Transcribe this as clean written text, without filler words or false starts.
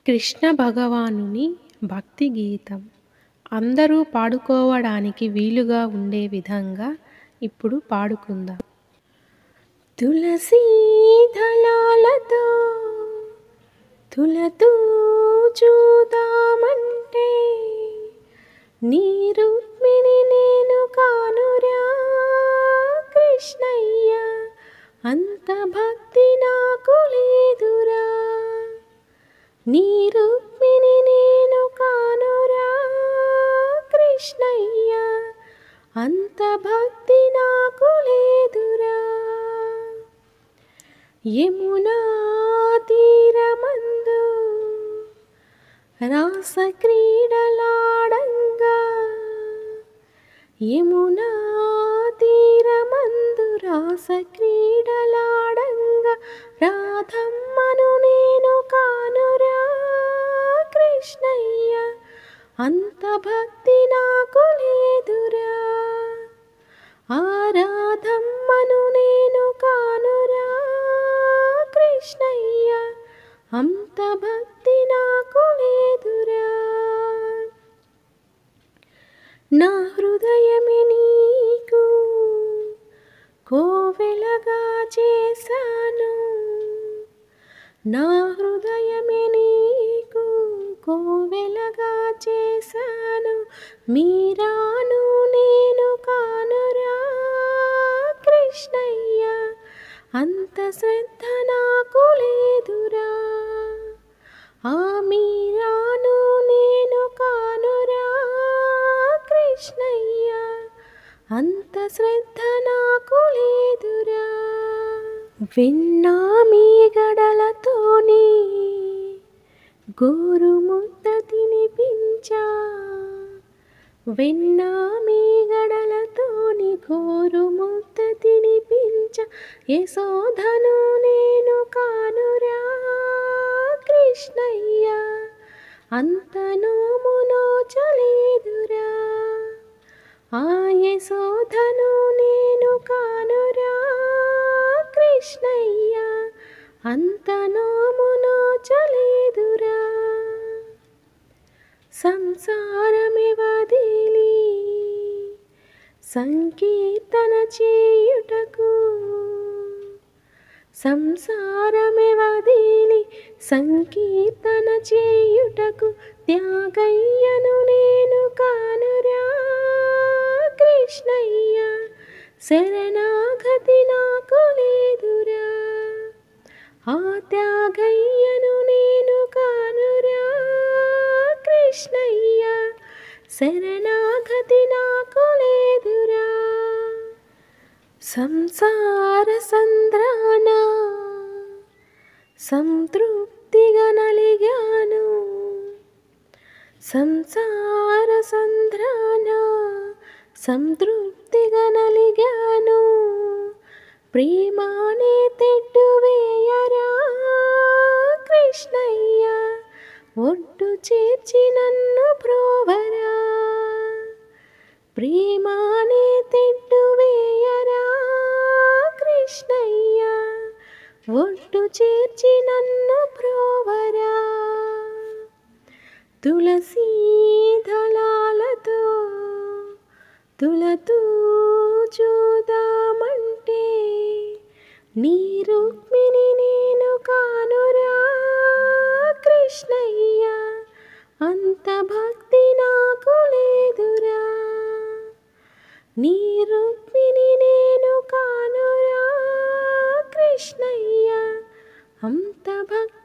కృష్ణ భగవానుని భక్తి గీతం అందరూ పాడుకోవడానికి వీలుగా ఉండే విధంగా ఇప్పుడు పాడుకుందాం. తులసీ దళాలతో తులతూ చూదామంటే నీ రుక్మిణి నేను కానురా కృష్ణయ్య, అంత భక్తి నాకు లేదురా. నీ రుక్మిణి నేను కానురా కృష్ణయ్య, అంత భక్తి నాకు లేదురా. యమునా తీరమందు రాస క్రీడలాడంగా, యమునా తీరమందు రాస క్రీడలాడంగా రాధమ్మను నేను కానురా కృష్ణయ్య, అంత భక్తి నాకు లేదురా. ఆ రాధమ్మను నేను కానురా కృష్ణయ్య, అంత భక్తి నాకు లేదురా. నా హృదయమే నీకు కోవెలగా చేశాను, నా హృదయమే నీకు కోవెలగా చేశాను. మీరాను నేను కానురా కృష్ణయ్య, అంత శ్రద్ధ నాకు లేదురా. ఆ మీరాను నేను కానురా కృష్ణయ్య, అంత శ్రద్ధ నాకు లేదురా. వెన్నా మీ గడలతోని గోరు ముద్ద తినిపించా, వెన్నా మీ గడలతోని గోరు ముద్ద తినిపించ, యశోధను నేను కానురా కృష్ణయ్య, అంత నోము నోచలేదురా. ఆ యశోధను నేను కానురా కృష్ణయ్య, అంత నోము నోచలేదురా. సంసారమే వదిలి సంకీర్తన చేయుటకు, సంసారమే వదిలి సంకీర్తన చేయుటకు త్యాగయ్యను నేను కానురా కృష్ణయ్య, శరణాగతి నాకు లేదురా. ఆ త్యాగయ్యను నేను కానురా కృష్ణయ్య, శరణాగతి నాకు లేదురా. సంసార సంద్రాన సంతృప్తిగా నలిగాను, సంసార సంద్రాన సంతృప్తిగా నలిగాను. ప్రేమానే తెడ్డు వేయరా కృష్ణయ్య, ఒడ్డు చేర్చి నన్ను ప్రోవరా. ప్రేమానే తెడ్డు వేయరా కృష్ణయ్య, ఒడ్డు చేర్చి నన్ను ప్రోవరా. తులసీ దళాలతో తులతూ చూదామంటే నీ రుక్మిణి నేను కానురా కృష్ణయ్య, అంత భక్తి నాకు లేదురా. నీ రుక్మిణి నేను కానురా కృష్ణయ్య, అంత భక్తి